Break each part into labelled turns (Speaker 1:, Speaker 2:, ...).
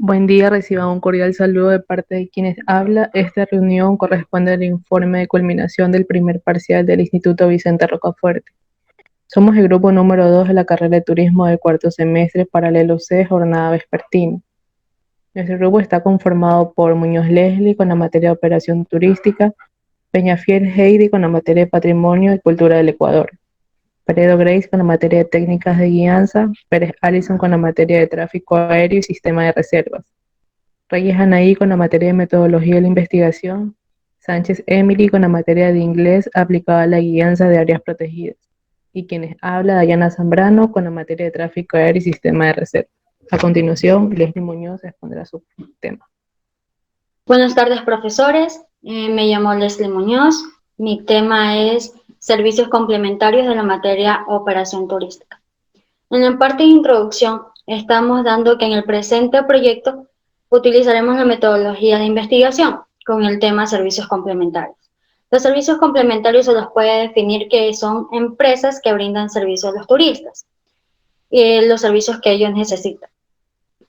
Speaker 1: Buen día, reciban un cordial saludo de parte de quienes habla. Esta reunión corresponde al informe de culminación del primer parcial del Instituto Vicente Rocafuerte. Somos el grupo número 2 de la carrera de turismo del cuarto semestre, paralelo C, jornada vespertina. Nuestro grupo está conformado por Muñoz Leslie con la materia de operación turística, Peñafiel Heidi con la materia de patrimonio y cultura del Ecuador, Peredo Grace con la materia de técnicas de guianza, Pérez Allison con la materia de tráfico aéreo y sistema de reservas, Reyes Anaí con la materia de metodología de la investigación, Sánchez Emily con la materia de inglés aplicada a la guianza de áreas protegidas, y quienes habla Dayana Zambrano con la materia de tráfico aéreo y sistema de reserva. A continuación, Leslie Muñoz expondrá su tema.
Speaker 2: Buenas tardes, profesores. Me llamo Leslie Muñoz. Mi tema es servicios complementarios de la materia operación turística. En la parte de introducción, estamos dando que en el presente proyecto utilizaremos la metodología de investigación con el tema servicios complementarios. Los servicios complementarios se los puede definir que son empresas que brindan servicios a los turistas, los servicios que ellos necesitan.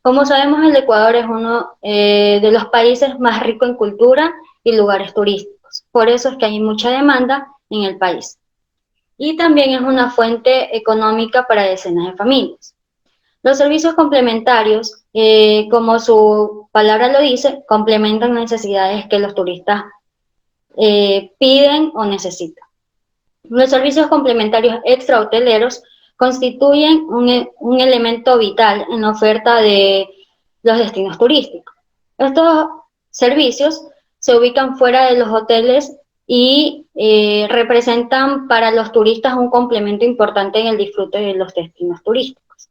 Speaker 2: Como sabemos, el Ecuador es uno de los países más ricos en cultura y lugares turísticos. Por eso es que hay mucha demanda en el país. Y también es una fuente económica para decenas de familias. Los servicios complementarios, como su palabra lo dice, complementan necesidades que los turistas piden o necesitan. Los servicios complementarios extrahoteleros constituyen un elemento vital en la oferta de los destinos turísticos. Estos servicios se ubican fuera de los hoteles y representan para los turistas un complemento importante en el disfrute de los destinos turísticos.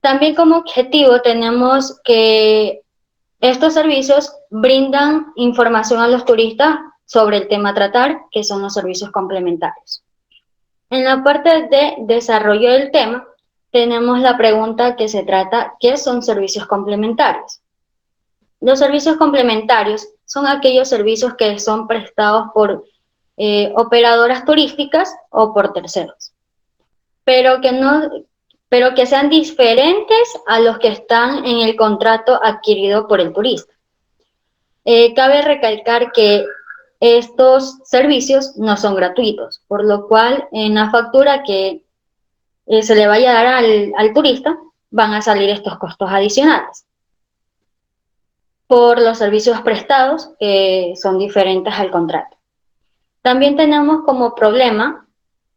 Speaker 2: También como objetivo tenemos que estos servicios brindan información a los turistas sobre el tema a tratar, que son los servicios complementarios. En la parte de desarrollo del tema, tenemos la pregunta que se trata, ¿qué son servicios complementarios? Los servicios complementarios son aquellos servicios que son prestados por operadoras turísticas o por terceros, pero que sean diferentes a los que están en el contrato adquirido por el turista. Cabe recalcar que estos servicios no son gratuitos, por lo cual en la factura que se le vaya a dar al turista van a salir estos costos adicionales por los servicios prestados que son diferentes al contrato. También tenemos como problema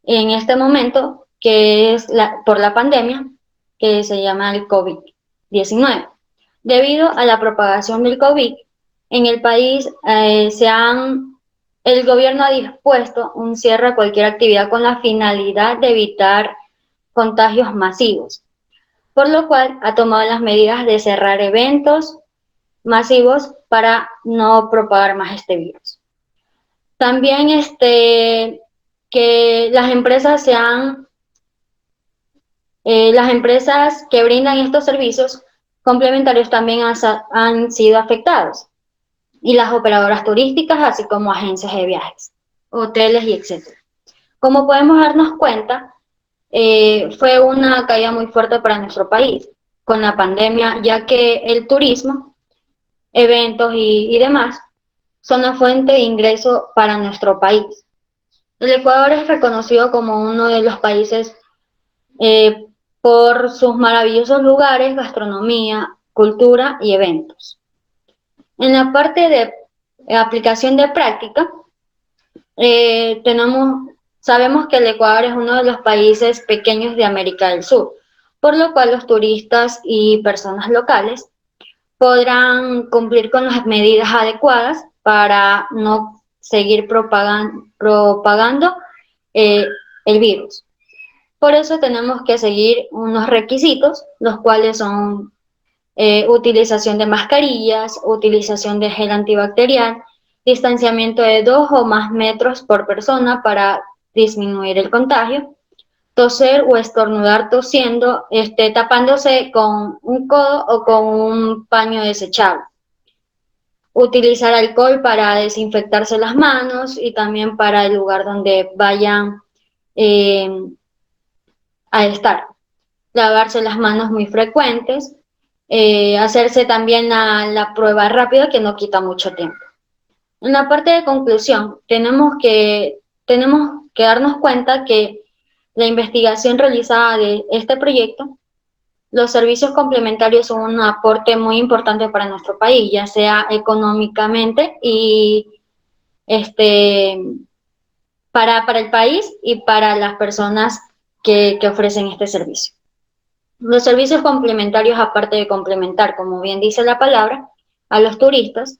Speaker 2: en este momento que es por la pandemia que se llama el COVID-19. Debido a la propagación del COVID, en el país el gobierno ha dispuesto un cierre a cualquier actividad con la finalidad de evitar contagios masivos, por lo cual ha tomado las medidas de cerrar eventos masivos para no propagar más este virus. También que las empresas que brindan estos servicios complementarios también han sido afectados, y las operadoras turísticas, así como agencias de viajes, hoteles y etcétera. Como podemos darnos cuenta, fue una caída muy fuerte para nuestro país con la pandemia, ya que el turismo, eventos y demás son una fuente de ingreso para nuestro país. El Ecuador es reconocido como uno de los países por sus maravillosos lugares, gastronomía, cultura y eventos. En la parte de aplicación de práctica, sabemos que el Ecuador es uno de los países pequeños de América del Sur, por lo cual los turistas y personas locales podrán cumplir con las medidas adecuadas para no seguir propagando el virus. Por eso tenemos que seguir unos requisitos, los cuales son utilización de mascarillas, utilización de gel antibacterial, distanciamiento de 2 o más metros por persona para disminuir el contagio, toser o estornudar tosiendo, tapándose con un codo o con un paño desechable. Utilizar alcohol para desinfectarse las manos y también para el lugar donde vayan a estar. Lavarse las manos muy frecuentes, hacerse también la prueba rápida que no quita mucho tiempo. En la parte de conclusión, tenemos que darnos cuenta que la investigación realizada de este proyecto, los servicios complementarios son un aporte muy importante para nuestro país, ya sea económicamente y este, para el país y para las personas que ofrecen este servicio. Los servicios complementarios, aparte de complementar, como bien dice la palabra, a los turistas,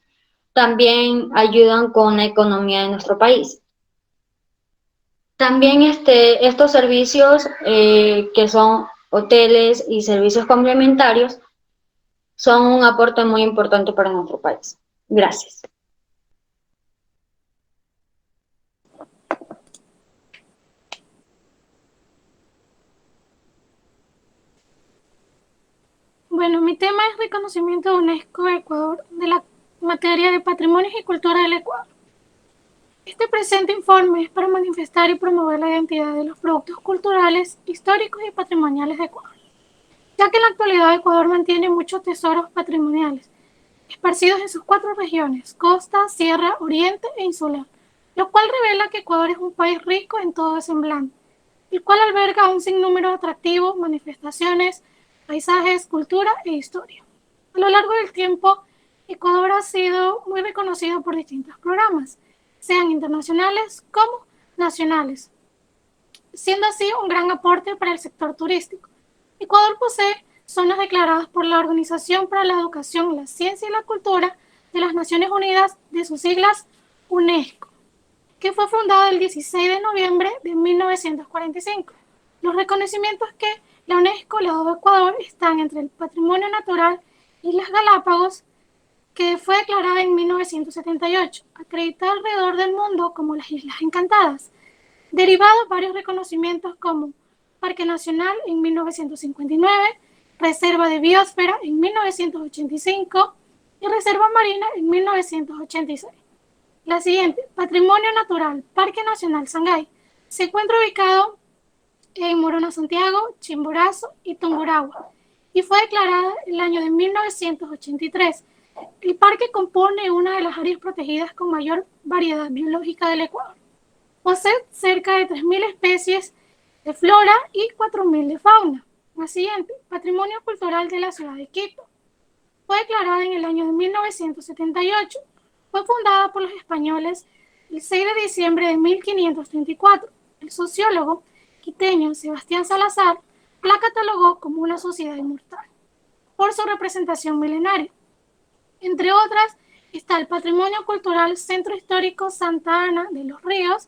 Speaker 2: también ayudan con la economía de nuestro país. También estos servicios que son hoteles y servicios complementarios son un aporte muy importante para nuestro país. Gracias.
Speaker 3: Bueno, mi tema es reconocimiento de UNESCO de Ecuador de la materia de patrimonios y cultura del Ecuador. Este presente informe es para manifestar y promover la identidad de los productos culturales, históricos y patrimoniales de Ecuador, ya que en la actualidad Ecuador mantiene muchos tesoros patrimoniales, esparcidos en sus 4 regiones, costa, sierra, oriente e insular, lo cual revela que Ecuador es un país rico en todo semblante, el cual alberga un sinnúmero de atractivos, manifestaciones, paisajes, cultura e historia. A lo largo del tiempo, Ecuador ha sido muy reconocido por distintos programas, sean internacionales como nacionales, siendo así un gran aporte para el sector turístico. Ecuador posee zonas declaradas por la Organización para la Educación, la Ciencia y la Cultura de las Naciones Unidas, de sus siglas UNESCO, que fue fundada el 16 de noviembre de 1945. Los reconocimientos que la UNESCO le ha dado a Ecuador están entre el patrimonio natural Islas Galápagos, que fue declarada en 1978, acreditada alrededor del mundo como las Islas Encantadas, derivados varios reconocimientos como Parque Nacional en 1959, Reserva de Biosfera en 1985 y Reserva Marina en 1986. La siguiente, Patrimonio Natural, Parque Nacional Sangay, se encuentra ubicado en Morona, Santiago, Chimborazo y Tungurahua y fue declarada en el año de 1983. El parque compone una de las áreas protegidas con mayor variedad biológica del Ecuador. Posee cerca de 3.000 especies de flora y 4.000 de fauna. La siguiente, Patrimonio Cultural de la Ciudad de Quito. Fue declarada en el año de 1978. Fue fundada por los españoles el 6 de diciembre de 1534. El sociólogo quiteño Sebastián Salazar la catalogó como una sociedad inmortal por su representación milenaria. Entre otras, está el Patrimonio Cultural Centro Histórico Santa Ana de los Ríos,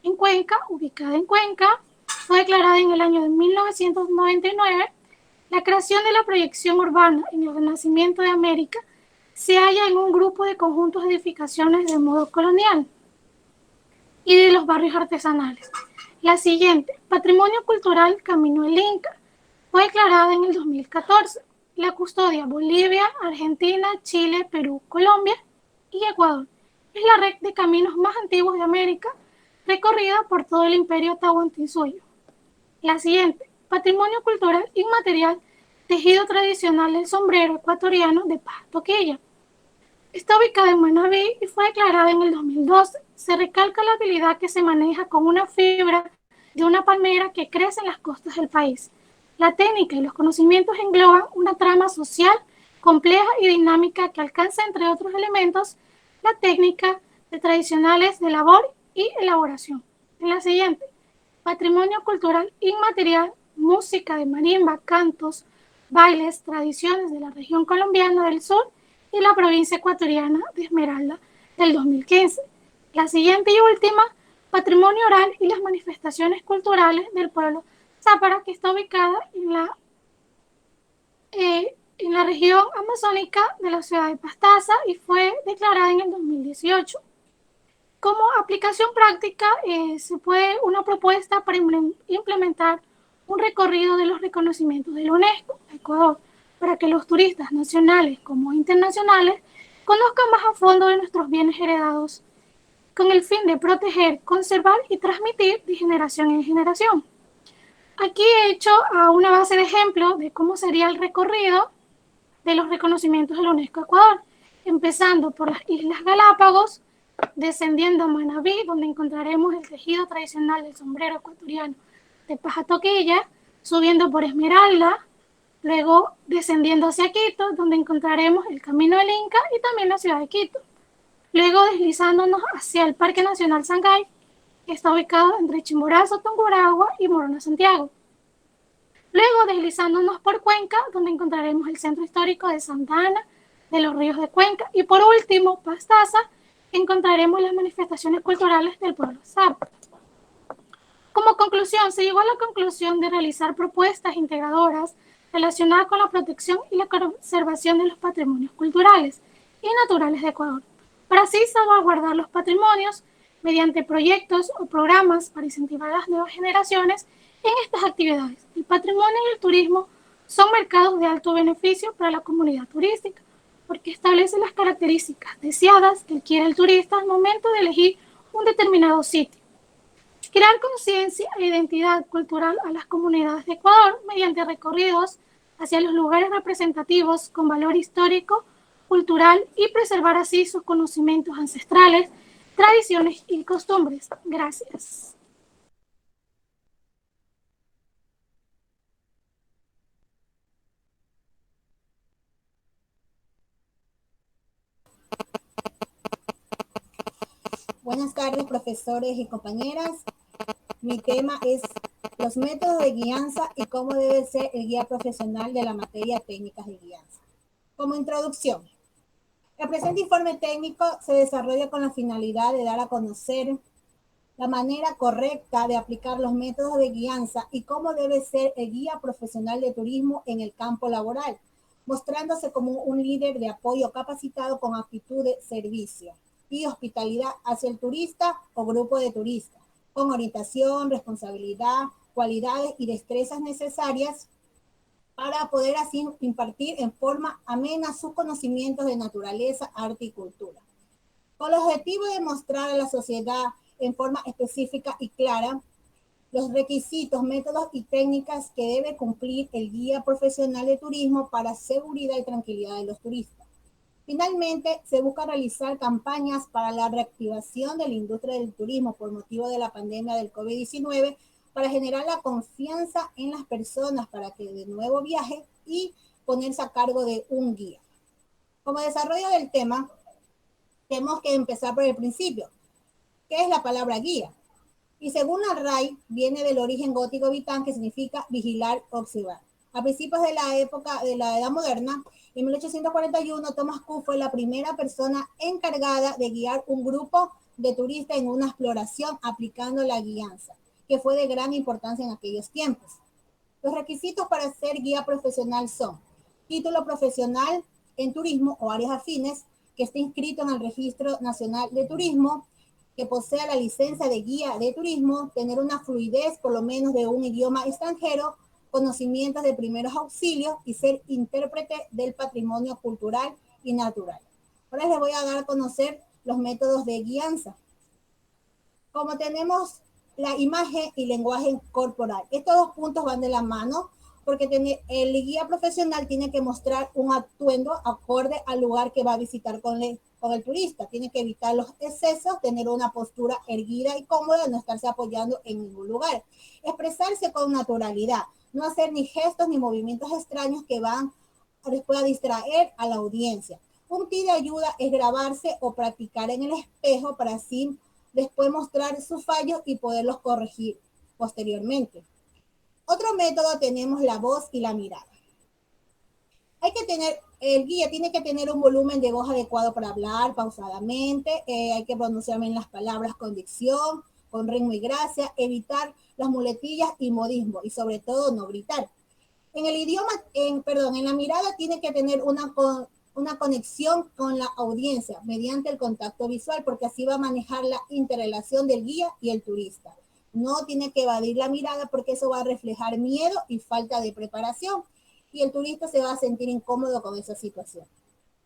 Speaker 3: en Cuenca, ubicada en Cuenca. Fue declarada en el año de 1999. La creación de la proyección urbana en el Renacimiento de América se halla en un grupo de conjuntos de edificaciones de modo colonial y de los barrios artesanales. La siguiente, Patrimonio Cultural Camino del Inca, fue declarada en el 2014. La custodia Bolivia, Argentina, Chile, Perú, Colombia y Ecuador. Es la red de caminos más antiguos de América, recorrida por todo el imperio Tahuantinsuyo. La siguiente, Patrimonio Cultural Inmaterial, tejido tradicional del sombrero ecuatoriano de paja toquilla. Está ubicada en Manabí y fue declarada en el 2012. Se recalca la habilidad que se maneja con una fibra de una palmera que crece en las costas del país. La técnica y los conocimientos engloban una trama social compleja y dinámica que alcanza, entre otros elementos, la técnica de tradicionales de labor y elaboración. En la siguiente, Patrimonio Cultural Inmaterial, música de marimba, cantos, bailes, tradiciones de la región colombiana del sur y la provincia ecuatoriana de Esmeralda del 2015. La siguiente y última, Patrimonio Oral y las manifestaciones culturales del pueblo Zápara, que está ubicada en la región amazónica de la ciudad de Pastaza y fue declarada en el 2018. Como aplicación práctica, se puede una propuesta para implementar un recorrido de los reconocimientos de la UNESCO a Ecuador, para que los turistas nacionales como internacionales conozcan más a fondo de nuestros bienes heredados, con el fin de proteger, conservar y transmitir de generación en generación. Aquí he hecho una base de ejemplo de cómo sería el recorrido de los reconocimientos de la UNESCO Ecuador, empezando por las Islas Galápagos, descendiendo a Manabí, donde encontraremos el tejido tradicional del sombrero ecuatoriano de paja toquilla, subiendo por Esmeralda, luego descendiendo hacia Quito, donde encontraremos el Camino del Inca y también la ciudad de Quito. Luego deslizándonos hacia el Parque Nacional Sangay, que está ubicado entre Chimborazo, Tungurahua y Morona, Santiago. Luego deslizándonos por Cuenca, donde encontraremos el Centro Histórico de Santa Ana, de los Ríos de Cuenca. Y por último, Pastaza, encontraremos las manifestaciones culturales del pueblo Zappa. Como conclusión, se llegó a la conclusión de realizar propuestas integradoras relacionadas con la protección y la conservación de los patrimonios culturales y naturales de Ecuador, para así salvaguardar los patrimonios mediante proyectos o programas para incentivar a las nuevas generaciones en estas actividades. El patrimonio y el turismo son mercados de alto beneficio para la comunidad turística, porque establecen las características deseadas que quiere el turista al momento de elegir un determinado sitio. Crear conciencia e identidad cultural a las comunidades de Ecuador mediante recorridos hacia los lugares representativos con valor histórico, cultural y preservar así sus conocimientos ancestrales, tradiciones y costumbres. Gracias.
Speaker 4: Buenas tardes, profesores y compañeras. Mi tema es los métodos de guianza y cómo debe ser el guía profesional de la materia técnicas de guianza. Como introducción, el presente informe técnico se desarrolla con la finalidad de dar a conocer la manera correcta de aplicar los métodos de guianza y cómo debe ser el guía profesional de turismo en el campo laboral, mostrándose como un líder de apoyo capacitado con actitud de servicio y hospitalidad hacia el turista o grupo de turistas, con orientación, responsabilidad, cualidades y destrezas necesarias para poder así impartir en forma amena sus conocimientos de naturaleza, arte y cultura. Con el objetivo de mostrar a la sociedad en forma específica y clara los requisitos, métodos y técnicas que debe cumplir el guía profesional de turismo para seguridad y tranquilidad de los turistas. Finalmente, se busca realizar campañas para la reactivación de la industria del turismo por motivo de la pandemia del COVID-19 para generar la confianza en las personas para que de nuevo viajen y ponerse a cargo de un guía. Como desarrollo del tema, tenemos que empezar por el principio. ¿Qué es la palabra guía? Y según la RAI, viene del origen gótico vitán, que significa vigilar, observar. A principios de la época de la Edad Moderna, en 1841, Thomas Cook fue la primera persona encargada de guiar un grupo de turistas en una exploración aplicando la guianza, que fue de gran importancia en aquellos tiempos. Los requisitos para ser guía profesional son título profesional en turismo o áreas afines, que esté inscrito en el Registro Nacional de Turismo, que posea la licencia de guía de turismo, tener una fluidez por lo menos de un idioma extranjero, conocimientos de primeros auxilios y ser intérprete del patrimonio cultural y natural. Ahora les voy a dar a conocer los métodos de guianza. Como tenemos la imagen y lenguaje corporal, estos dos puntos van de la mano porque el guía profesional tiene que mostrar un atuendo acorde al lugar que va a visitar con el turista. Tiene que evitar los excesos, tener una postura erguida y cómoda, no estarse apoyando en ningún lugar. Expresarse con naturalidad, no hacer ni gestos ni movimientos extraños que van después a distraer a la audiencia. Un tip de ayuda es grabarse o practicar en el espejo para así después mostrar sus fallos y poderlos corregir posteriormente. Otro método tenemos la voz y la mirada. El guía tiene que tener un volumen de voz adecuado para hablar pausadamente, hay que pronunciar bien las palabras con dicción, con ritmo y gracia, evitar las muletillas y modismo y sobre todo no gritar. En la mirada tiene que tener una conexión con la audiencia mediante el contacto visual, porque así va a manejar la interrelación del guía y el turista. No tiene que evadir la mirada porque eso va a reflejar miedo y falta de preparación y el turista se va a sentir incómodo con esa situación.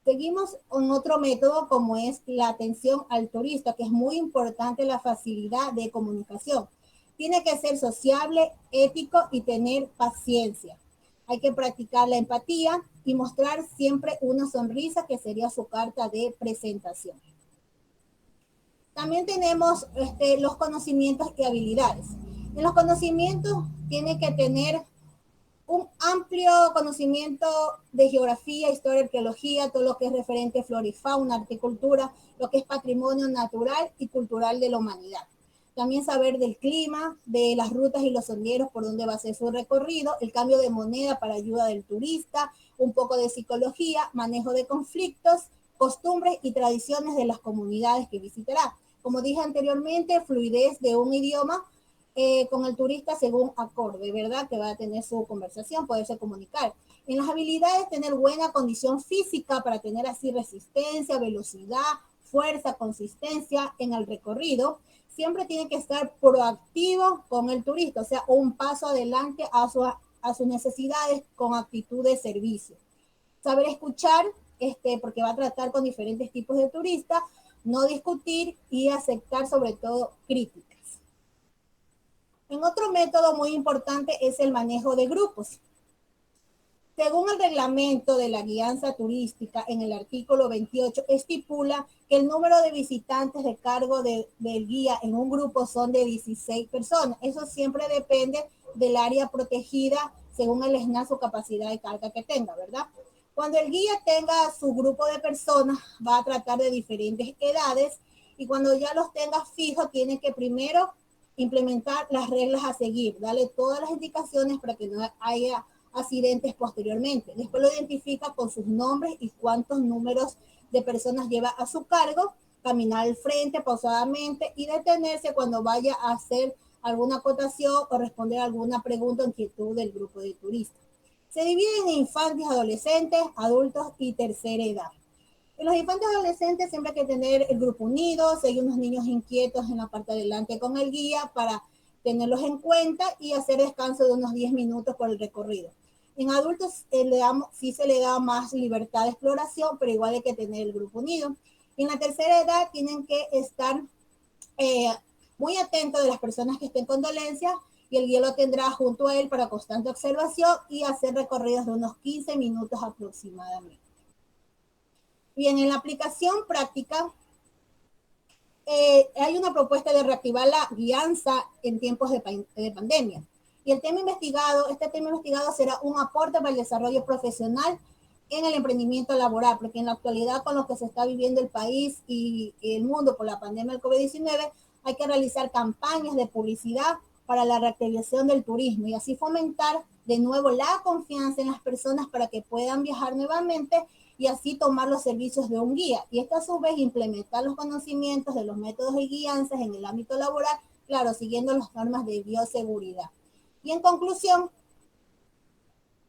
Speaker 4: Seguimos con otro método como es la atención al turista, que es muy importante la facilidad de comunicación. Tiene que ser sociable, ético y tener paciencia. Hay que practicar la empatía y mostrar siempre una sonrisa, que sería su carta de presentación. También tenemos los conocimientos y habilidades. En los conocimientos tiene que tener un amplio conocimiento de geografía, historia, arqueología, todo lo que es referente a flora y fauna, horticultura, lo que es patrimonio natural y cultural de la humanidad. También saber del clima, de las rutas y los senderos por donde va a ser su recorrido, el cambio de moneda para ayuda del turista, un poco de psicología, manejo de conflictos, costumbres y tradiciones de las comunidades que visitará. Como dije anteriormente, fluidez de un idioma con el turista según acorde, ¿verdad? Que va a tener su conversación, poderse comunicar. En las habilidades, tener buena condición física para tener así resistencia, velocidad, fuerza, consistencia en el recorrido. Siempre tiene que estar proactivo con el turista, o sea, un paso adelante a sus necesidades con actitud de servicio. Saber escuchar, porque va a tratar con diferentes tipos de turistas, no discutir y aceptar sobre todo críticas. En otro método muy importante es el manejo de grupos. Según el reglamento de la guianza turística, en el artículo 28, estipula que el número de visitantes de cargo del guía en un grupo son de 16 personas. Eso siempre depende del área protegida, según el SNAP, su capacidad de carga que tenga, ¿verdad? Cuando el guía tenga su grupo de personas, va a tratar de diferentes edades, y cuando ya los tenga fijos, tiene que primero implementar las reglas a seguir, darle todas las indicaciones para que no haya accidentes posteriormente. Después lo identifica con sus nombres y cuántos números de personas lleva a su cargo, caminar al frente pausadamente y detenerse cuando vaya a hacer alguna acotación o responder alguna pregunta o inquietud del grupo de turistas. Se dividen en infantes, adolescentes, adultos y tercera edad. En los infantes y adolescentes siempre hay que tener el grupo unido, si hay unos niños inquietos en la parte de adelante con el guía para tenerlos en cuenta y hacer descanso de unos 10 minutos por el recorrido. En adultos sí se le da más libertad de exploración, pero igual hay que tener el grupo unido. En la tercera edad tienen que estar muy atentos de las personas que estén con dolencias, y el guía lo tendrá junto a él para constante observación y hacer recorridos de unos 15 minutos aproximadamente. Bien, en la aplicación práctica hay una propuesta de reactivar la guianza en tiempos de pandemia. Y este tema investigado será un aporte para el desarrollo profesional en el emprendimiento laboral, porque en la actualidad, con lo que se está viviendo el país y el mundo por la pandemia del COVID-19, hay que realizar campañas de publicidad para la reactivación del turismo y así fomentar de nuevo la confianza en las personas para que puedan viajar nuevamente y así tomar los servicios de un guía. Y esto a su vez implementar los conocimientos de los métodos de guianza en el ámbito laboral, claro, siguiendo las normas de bioseguridad. Y en conclusión,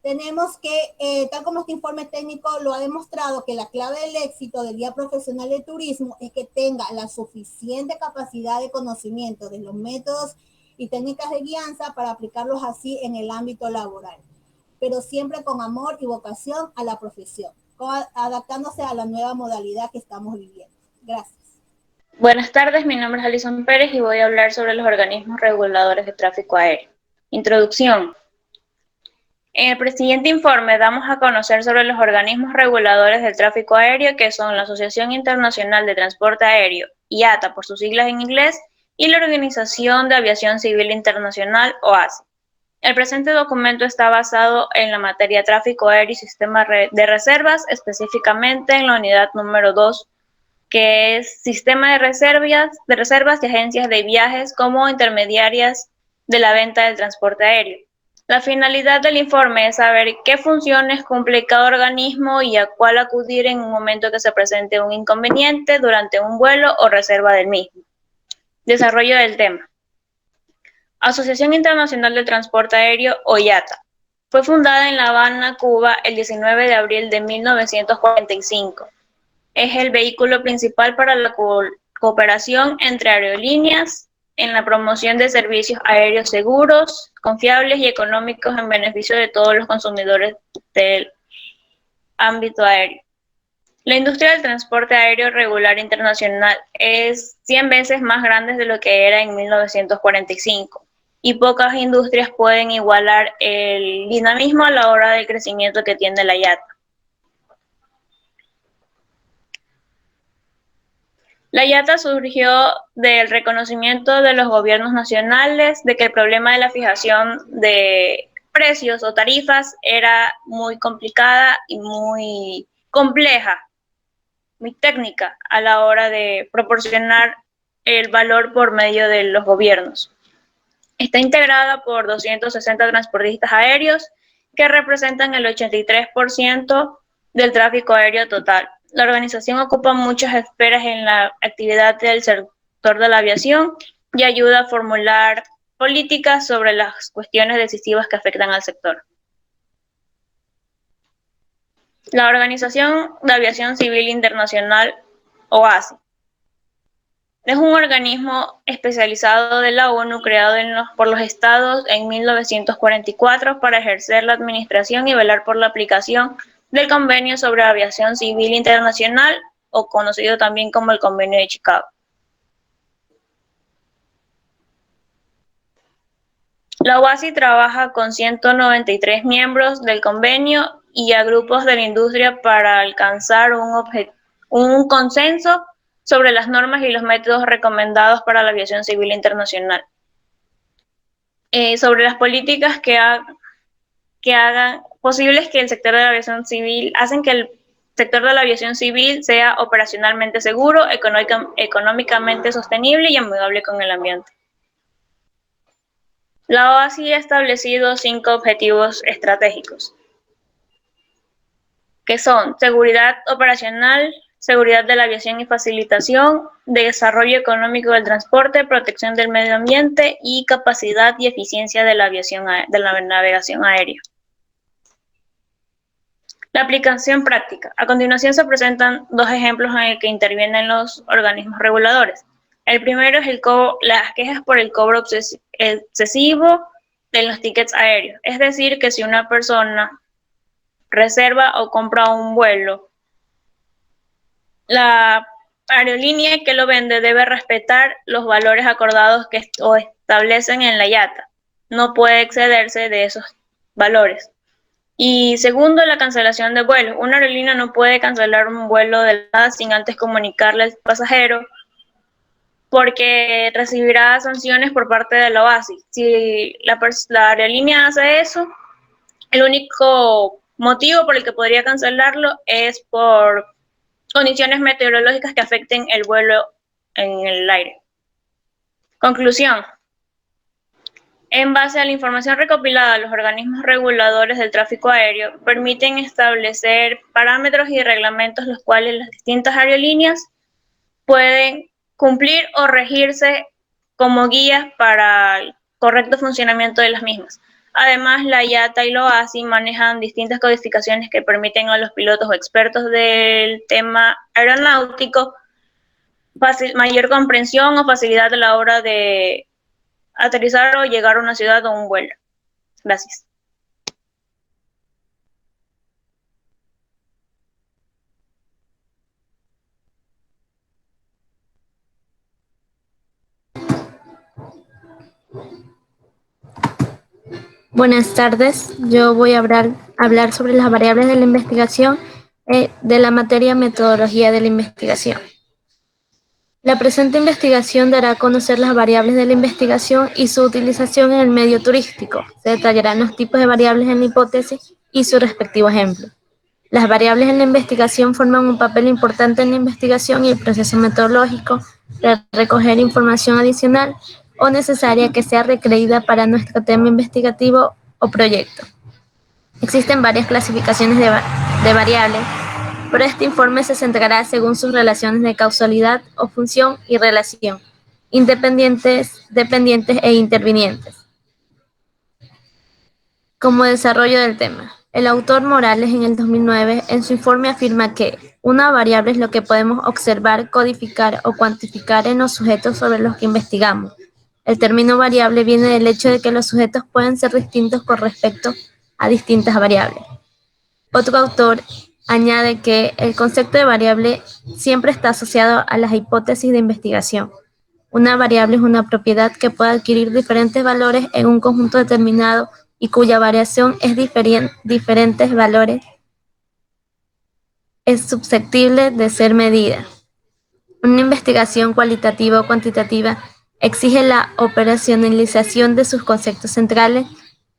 Speaker 4: tenemos que, tal como este informe técnico lo ha demostrado, que la clave del éxito del guía profesional de turismo es que tenga la suficiente capacidad de conocimiento de los métodos y técnicas de guianza para aplicarlos así en el ámbito laboral, pero siempre con amor y vocación a la profesión, adaptándose a la nueva modalidad que estamos viviendo. Gracias.
Speaker 5: Buenas tardes, mi nombre es Alison Pérez y voy a hablar sobre los organismos reguladores de tráfico aéreo. Introducción. En el siguiente informe damos a conocer sobre los organismos reguladores del tráfico aéreo, que son la Asociación Internacional de Transporte Aéreo, IATA por sus siglas en inglés, y la Organización de Aviación Civil Internacional, OACI. El presente documento está basado en la materia tráfico aéreo y sistema de reservas, específicamente en la unidad número 2, que es sistema de reservas y agencias de viajes como intermediarias de la venta del transporte aéreo. La finalidad del informe es saber qué funciones cumple cada organismo y a cuál acudir en un momento que se presente un inconveniente durante un vuelo o reserva del mismo. Desarrollo del tema. Asociación Internacional de Transporte Aéreo, o IATA. Fue fundada en La Habana, Cuba, el 19 de abril de 1945. Es el vehículo principal para la cooperación entre aerolíneas en la promoción de servicios aéreos seguros, confiables y económicos en beneficio de todos los consumidores del ámbito aéreo. La industria del transporte aéreo regular internacional es 100 veces más grande de lo que era en 1945 y pocas industrias pueden igualar el dinamismo a la hora del crecimiento que tiene la IATA. La IATA surgió del reconocimiento de los gobiernos nacionales de que el problema de la fijación de precios o tarifas era muy complicada y muy compleja, muy técnica a la hora de proporcionar el valor por medio de los gobiernos. Está integrada por 260 transportistas aéreos que representan el 83% del tráfico aéreo total. La organización ocupa muchas esferas en la actividad del sector de la aviación y ayuda a formular políticas sobre las cuestiones decisivas que afectan al sector. La Organización de Aviación Civil Internacional, OASI, es un organismo especializado de la ONU creado por los estados en 1944 para ejercer la administración y velar por la aplicación del Convenio sobre Aviación Civil Internacional, o conocido también como el Convenio de Chicago. La OASI trabaja con 193 miembros del convenio y a grupos de la industria para alcanzar un consenso sobre las normas y los métodos recomendados para la aviación civil internacional. Sobre las políticas que hagan posibles que el sector de la aviación civil, hacen que el sector de la aviación civil sea operacionalmente seguro, económicamente sostenible y amigable con el ambiente. La OASI ha establecido 5 objetivos estratégicos, que son seguridad operacional, seguridad de la aviación y facilitación, desarrollo económico del transporte, protección del medio ambiente y capacidad y eficiencia de la navegación aérea. La aplicación práctica. A continuación se presentan 2 ejemplos en el que intervienen los organismos reguladores. El primero es las quejas por el cobro excesivo de los tickets aéreos. Es decir, que si una persona reserva o compra un vuelo, la aerolínea que lo vende debe respetar los valores acordados o establecen en la IATA. No puede excederse de esos valores. Y segundo, la cancelación de vuelos. Una aerolínea no puede cancelar un vuelo de nada sin antes comunicarle al pasajero, porque recibirá sanciones por parte de la OASI. Si la aerolínea hace eso, el único motivo por el que podría cancelarlo es por condiciones meteorológicas que afecten el vuelo en el aire. Conclusión. En base a la información recopilada, los organismos reguladores del tráfico aéreo permiten establecer parámetros y reglamentos los cuales las distintas aerolíneas pueden cumplir o regirse como guías para el correcto funcionamiento de las mismas. Además, la IATA y la OASI manejan distintas codificaciones que permiten a los pilotos o expertos del tema aeronáutico mayor comprensión o facilidad a la hora de aterrizar o llegar a una ciudad o un vuelo. Gracias.
Speaker 6: Buenas tardes, yo voy a hablar sobre las variables de la investigación de la materia metodología de la investigación. La presente investigación dará a conocer las variables de la investigación y su utilización en el medio turístico. Se detallarán los tipos de variables en la hipótesis y su respectivo ejemplo. Las variables en la investigación forman un papel importante en la investigación y el proceso metodológico de recoger información adicional o necesaria que sea requerida para nuestro tema investigativo o proyecto. Existen varias clasificaciones de variables, pero este informe se centrará según sus relaciones de causalidad o función y relación, independientes, dependientes e intervinientes. Como desarrollo del tema, el autor Morales en el 2009 en su informe afirma que una variable es lo que podemos observar, codificar o cuantificar en los sujetos sobre los que investigamos. El término variable viene del hecho de que los sujetos pueden ser distintos con respecto a distintas variables. Otro autor añade que el concepto de variable siempre está asociado a las hipótesis de investigación. Una variable es una propiedad que puede adquirir diferentes valores en un conjunto determinado y cuya variación es diferentes valores es susceptible de ser medida. Una investigación cualitativa o cuantitativa exige la operacionalización de sus conceptos centrales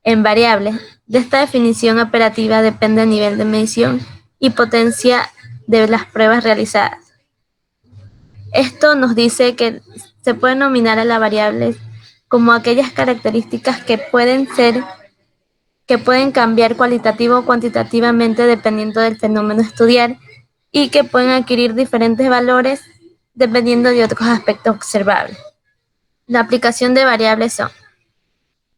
Speaker 6: en variables. De esta definición operativa depende el nivel de medición y potencia de las pruebas realizadas. Esto nos dice que se puede nominar a las variables como aquellas características que pueden cambiar cualitativa o cuantitativamente dependiendo del fenómeno a estudiar y que pueden adquirir diferentes valores dependiendo de otros aspectos observables. La aplicación de variables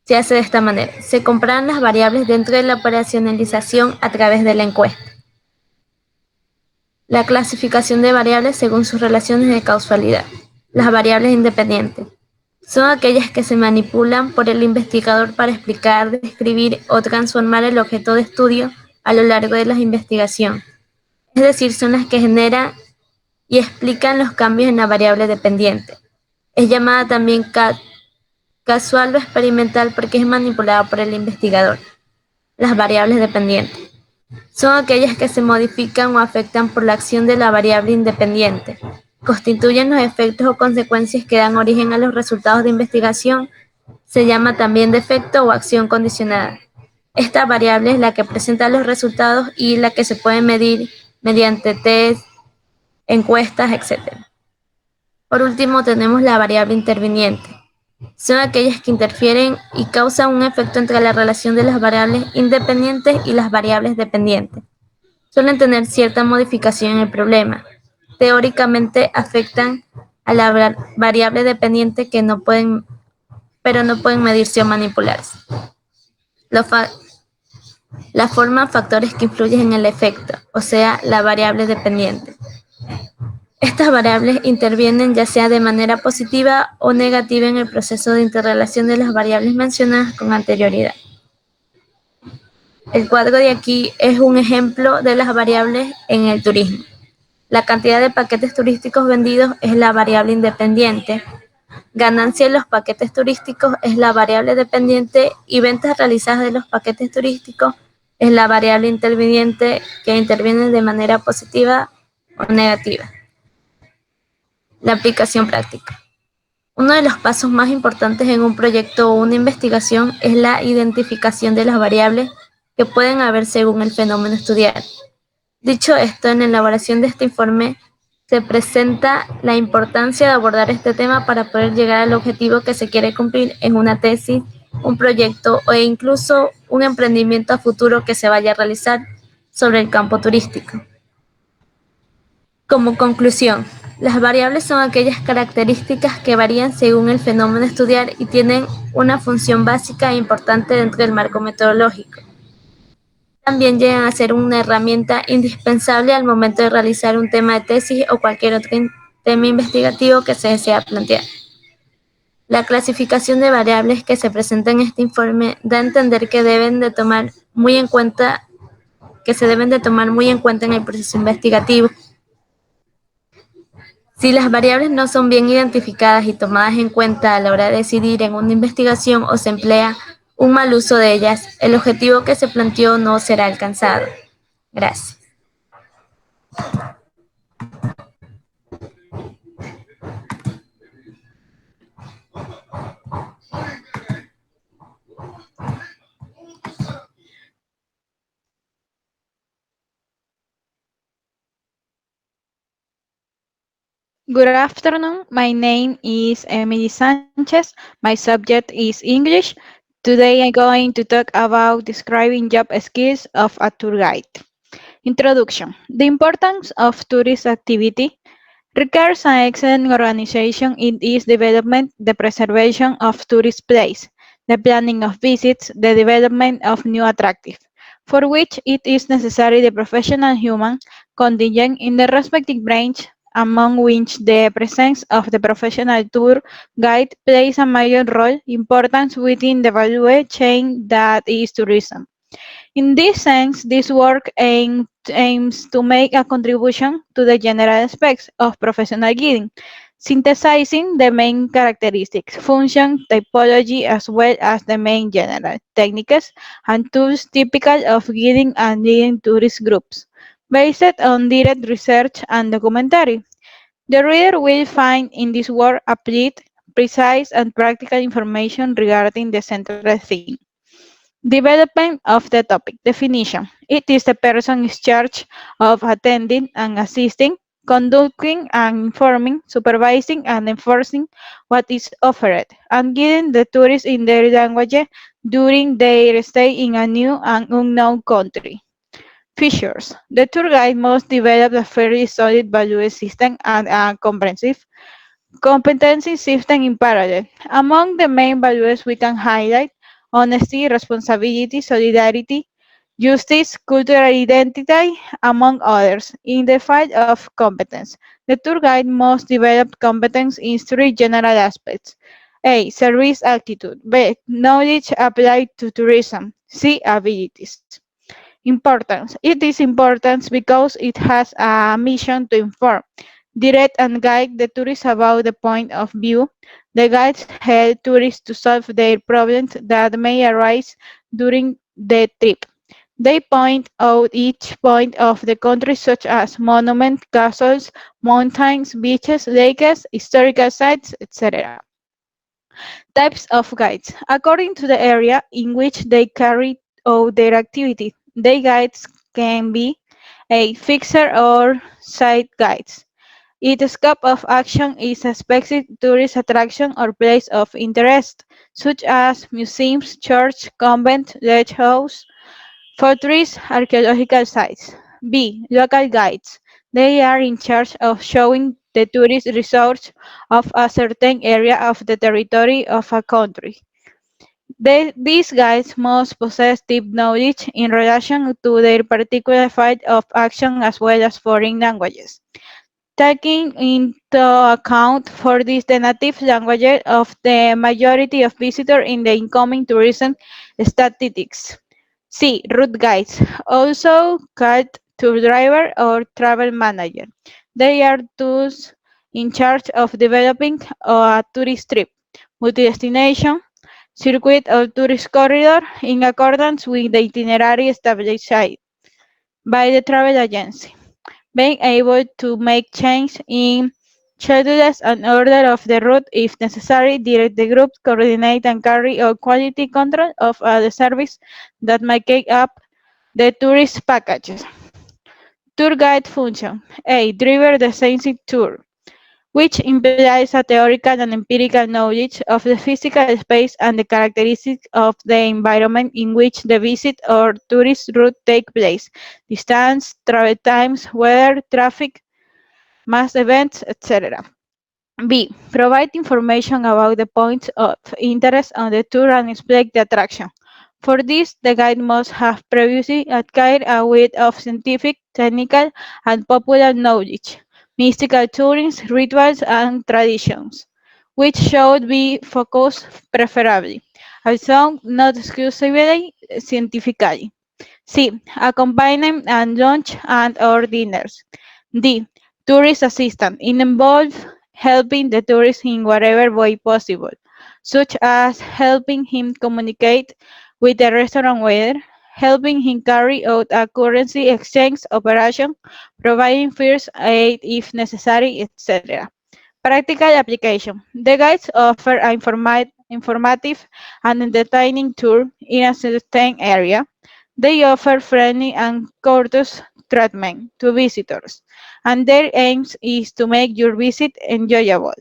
Speaker 6: se hace de esta manera. Se comparan las variables dentro de la operacionalización a través de la encuesta. La clasificación de variables según sus relaciones de causalidad. Las variables independientes son aquellas que se manipulan por el investigador para explicar, describir o transformar el objeto de estudio a lo largo de la investigación. Es decir, son las que generan y explican los cambios en la variable dependiente. Es llamada también casual o experimental porque es manipulada por el investigador. Las variables dependientes son aquellas que se modifican o afectan por la acción de la variable independiente. Constituyen los efectos o consecuencias que dan origen a los resultados de investigación. Se llama también defecto o acción condicionada. Esta variable es la que presenta los resultados y la que se puede medir mediante test, encuestas, etc. Por último, tenemos la variable interviniente. Son aquellas que interfieren y causan un efecto entre la relación de las variables independientes y las variables dependientes. Suelen tener cierta modificación en el problema. Teóricamente afectan a la variable dependiente pero no pueden medirse o manipularse. La forma factores que influyen en el efecto, o sea, la variable dependiente. Estas variables intervienen ya sea de manera positiva o negativa en el proceso de interrelación de las variables mencionadas con anterioridad. El cuadro de aquí es un ejemplo de las variables en el turismo. La cantidad de paquetes turísticos vendidos es la variable independiente. Ganancia de los paquetes turísticos es la variable dependiente y ventas realizadas de los paquetes turísticos es la variable interviniente que interviene de manera positiva o negativa. La aplicación práctica. Uno de los pasos más importantes en un proyecto o una investigación es la identificación de las variables que pueden haber según el fenómeno estudiado. Dicho esto, en la elaboración de este informe se presenta la importancia de abordar este tema para poder llegar al objetivo que se quiere cumplir en una tesis, un proyecto o incluso un emprendimiento a futuro que se vaya a realizar sobre el campo turístico. Como conclusión, las variables son aquellas características que varían según el fenómeno a estudiar y tienen una función básica e importante dentro del marco metodológico. También llegan a ser una herramienta indispensable al momento de realizar un tema de tesis o cualquier otro tema investigativo que se desea plantear. La clasificación de variables que se presenta en este informe da a entender que se deben de tomar muy en cuenta en el proceso investigativo. Si las variables no son bien identificadas y tomadas en cuenta a la hora de decidir en una investigación o se emplea un mal uso de ellas, el objetivo que se planteó no será alcanzado. Gracias.
Speaker 7: Good afternoon. My name is Emily Sanchez. My subject is English. Today I'm going to talk about describing job skills of a tour guide. Introduction. The importance of tourist activity requires an excellent organization in its development, the preservation of tourist places, the planning of visits, the development of new attractives, for which it is necessary the professional human contingent in the respective branch, among which the presence of the professional tour guide plays a major role importance within the value chain that is tourism. In this sense, this work aims to make a contribution to the general aspects of professional guiding, synthesizing the main characteristics, function, typology, as well as the main general techniques and tools typical of guiding and leading tourist groups, based on direct research and documentary. The reader will find in this work complete, precise, and practical information regarding the central theme. Development of the topic. Definition. It is the person in charge of attending and assisting, conducting and informing, supervising and enforcing what is offered, and guiding the tourists in their language during their stay in a new and unknown country. Features. The tour guide must develop a fairly solid value system and a comprehensive competency system in parallel. Among the main values we can highlight honesty, responsibility, solidarity, justice, cultural identity, among others. In the field of competence, the tour guide must develop competence in three general aspects. A. Service attitude. B. Knowledge applied to tourism. C. Abilities. Importance. It is important because it has a mission to inform, direct and guide the tourists about the point of view. The guides help tourists to solve their problems that may arise during the trip. They point out each point of the country, such as monuments, castles, mountains, beaches, lakes, historical sites, etc. Types of guides. According to the area in which they carry out their activity, the guides can be a fixer or site guides. Its scope of action is a specific tourist attraction or place of interest, such as museums, church, convent, lighthouse, fortress, archaeological sites. B. Local guides. They are in charge of showing the tourist resorts of a certain area of the territory of a country. These guides must possess deep knowledge in relation to their particular field of action as well as foreign languages, taking into account for this the native language of the majority of visitors in the incoming tourism statistics. C. Route guides, also called tour driver or travel manager. They are those in charge of developing a tourist trip, multi-destination, circuit or tourist corridor in accordance with the itinerary established by the travel agency, being able to make change in schedules and order of the route if necessary, direct the group, coordinate and carry out quality control of the service that make up the tourist packages. Tour guide function. A. Driver the scientific tour, which implies a theoretical and empirical knowledge of the physical space and the characteristics of the environment in which the visit or tourist route take place, distance, travel times, weather, traffic, mass events, etc. B. Provide information about the points of interest on the tour and explain the attraction. For this, the guide must have previously acquired a wealth of scientific, technical, and popular knowledge, mystical tourism, rituals, and traditions, which should be focused preferably, although not exclusively scientifically. C. Accompaniment and lunch and or dinners. D. Tourist assistant. It involves helping the tourist in whatever way possible, such as helping him communicate with the restaurant waiter, helping him carry out a currency exchange operation, providing first aid if necessary, etc. Practical application. The guides offer an informative and entertaining tour in a certain area. They offer friendly and courteous treatment to visitors, and their aim is to make your visit enjoyable.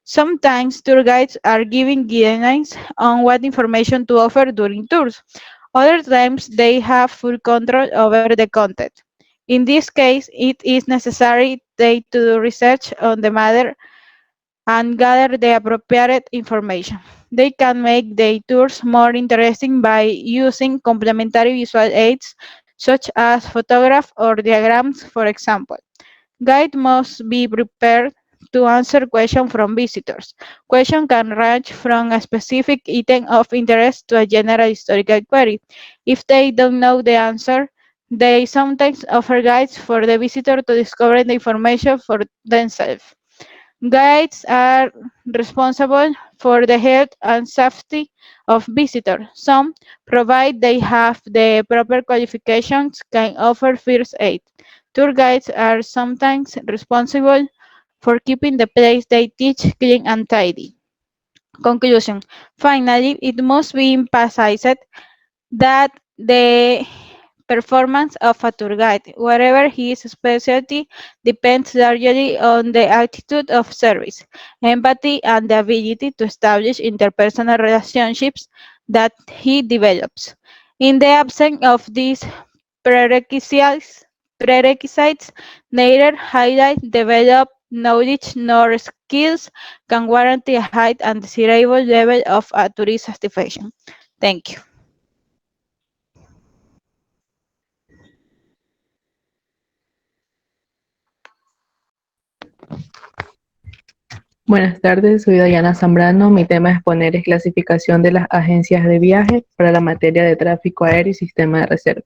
Speaker 7: Sometimes tour guides are giving guidelines on what information to offer during tours. Other times they have full control over the content. In this case, it is necessary they to do research on the matter and gather the appropriate information. They can make their tours more interesting by using complementary visual aids such as photographs or diagrams, for example. Guide must be prepared to answer questions from visitors. Questions can range from a specific item of interest to a general historical query. If they don't know the answer, they sometimes offer guides for the visitor to discover the information for themselves. Guides are responsible for the health and safety of visitors. Some, provided they have the proper qualifications, can offer first aid. Tour guides are sometimes responsible for keeping the place they teach clean and tidy. Conclusion. Finally, it must be emphasized that the performance of a tour guide, whatever his specialty, depends largely on the attitude of service, empathy, and the ability to establish interpersonal relationships that he develops. In the absence of these prerequisites, neither highlight developed knowledge nor skills can guarantee a high and desirable level of tourist satisfaction. Thank you.
Speaker 1: Buenas tardes, soy Dayana Zambrano. Mi tema a exponer es clasificación de las agencias de viaje para la materia de tráfico aéreo y sistema de reserva.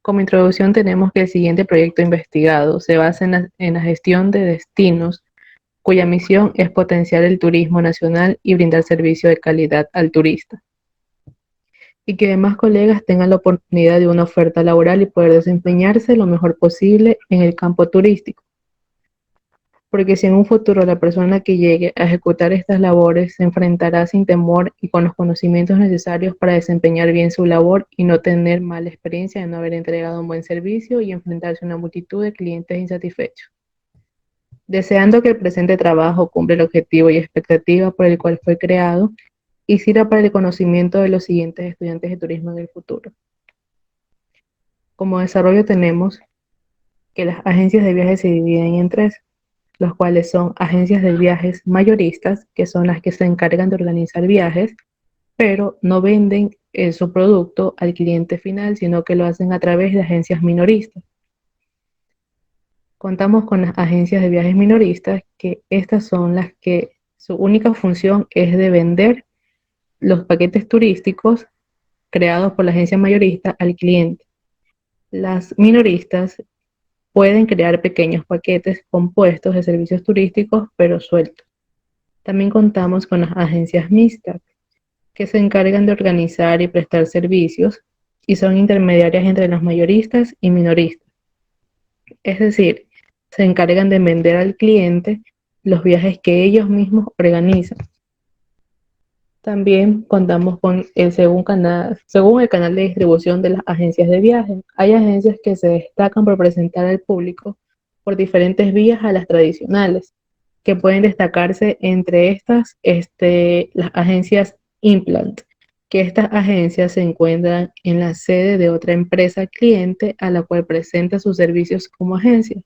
Speaker 1: Como introducción tenemos que el siguiente proyecto investigado se basa en la gestión de destinos cuya misión es potenciar el turismo nacional y brindar servicio de calidad al turista. Y que demás colegas tengan la oportunidad de una oferta laboral y poder desempeñarse lo mejor posible en el campo turístico. Porque si en un futuro la persona que llegue a ejecutar estas labores se enfrentará sin temor y con los conocimientos necesarios para desempeñar bien su labor y no tener mala experiencia de no haber entregado un buen servicio y enfrentarse a una multitud de clientes insatisfechos. Deseando que el presente trabajo cumpla el objetivo y expectativa por el cual fue creado y sirva para el conocimiento de los siguientes estudiantes de turismo en el futuro. Como desarrollo tenemos que las agencias de viajes se dividen en tres, los cuales son agencias de viajes mayoristas, que son las que se encargan de organizar viajes, pero no venden su producto al cliente final, sino que lo hacen a través de agencias minoristas. Contamos con las agencias de viajes minoristas, que estas son las que su única función es de vender los paquetes turísticos creados por la agencia mayorista al cliente. Las minoristas pueden crear pequeños paquetes compuestos de servicios turísticos, pero sueltos. También contamos con las agencias mixtas, que se encargan de organizar y prestar servicios y son intermediarias entre los mayoristas y minoristas. Es decir, se encargan de vender al cliente los viajes que ellos mismos organizan. También contamos con según el canal de distribución de las agencias de viaje. Hay agencias que se destacan por presentar al público por diferentes vías a las tradicionales, que pueden destacarse entre estas las agencias Implant, que estas agencias se encuentran en la sede de otra empresa cliente a la cual presenta sus servicios como agencia.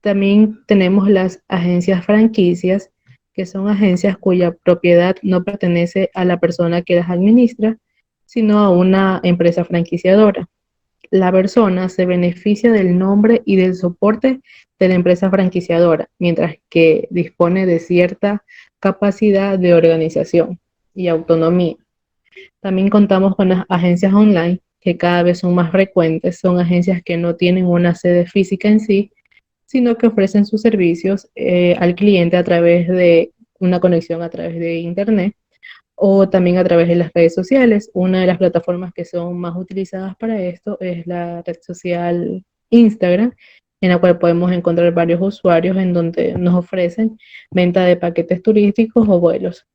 Speaker 1: También tenemos las agencias franquicias, que son agencias cuya propiedad no pertenece a la persona que las administra, sino a una empresa franquiciadora. La persona se beneficia del nombre y del soporte de la empresa franquiciadora, mientras que dispone de cierta capacidad de organización y autonomía. También contamos con las agencias online, que cada vez son más frecuentes. Son agencias que no tienen una sede física en sí, sino que ofrecen sus servicios al cliente a través de una conexión a través de Internet o también a través de las redes sociales. Una de las plataformas que son más utilizadas para esto es la red social Instagram, en la cual podemos encontrar varios usuarios en donde nos ofrecen venta de paquetes turísticos o vuelos.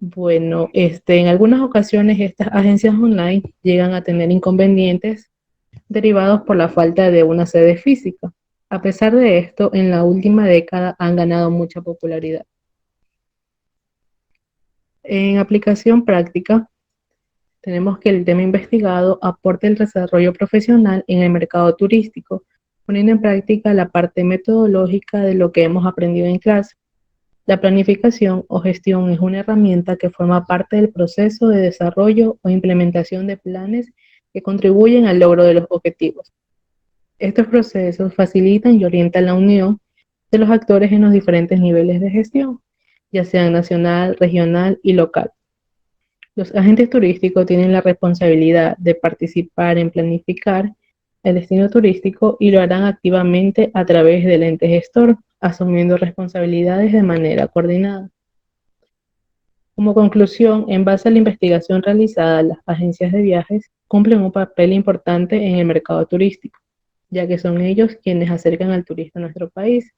Speaker 1: Bueno, en algunas ocasiones estas agencias online llegan a tener inconvenientes derivados por la falta de una sede física. A pesar de esto, en la última década han ganado mucha popularidad. En aplicación práctica, tenemos que el tema investigado aporta el desarrollo profesional en el mercado turístico, poniendo en práctica la parte metodológica de lo que hemos aprendido en clase. La planificación o gestión es una herramienta que forma parte del proceso de desarrollo o implementación de planes que contribuyen al logro de los objetivos. Estos procesos facilitan y orientan la unión de los actores en los diferentes niveles de gestión, ya sean nacional, regional y local. Los agentes turísticos tienen la responsabilidad de participar en planificar el destino turístico y lo harán activamente a través del ente gestor, asumiendo responsabilidades de manera coordinada. Como conclusión, en base a la investigación realizada, las agencias de viajes cumplen un papel importante en el mercado turístico, ya que son ellos quienes acercan al turista a nuestro país.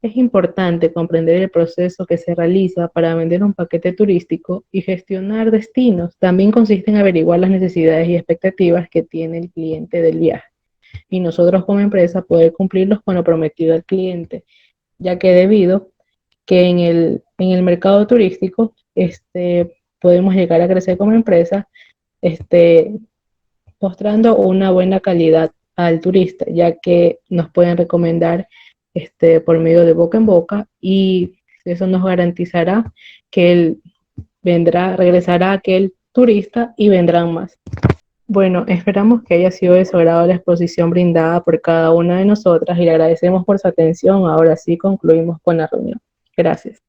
Speaker 1: Es importante comprender el proceso que se realiza para vender un paquete turístico y gestionar destinos. También consiste en averiguar las necesidades y expectativas que tiene el cliente del viaje, y nosotros como empresa poder cumplirlos con lo prometido al cliente, ya que debido que en el mercado turístico podemos llegar a crecer como empresa mostrando una buena calidad al turista, ya que nos pueden recomendar por medio de boca en boca, y eso nos garantizará que regresará aquel turista y vendrán más. Bueno, esperamos que haya sido de su agrado la exposición brindada por cada una de nosotras y le agradecemos por su atención. Ahora sí concluimos con la reunión. Gracias.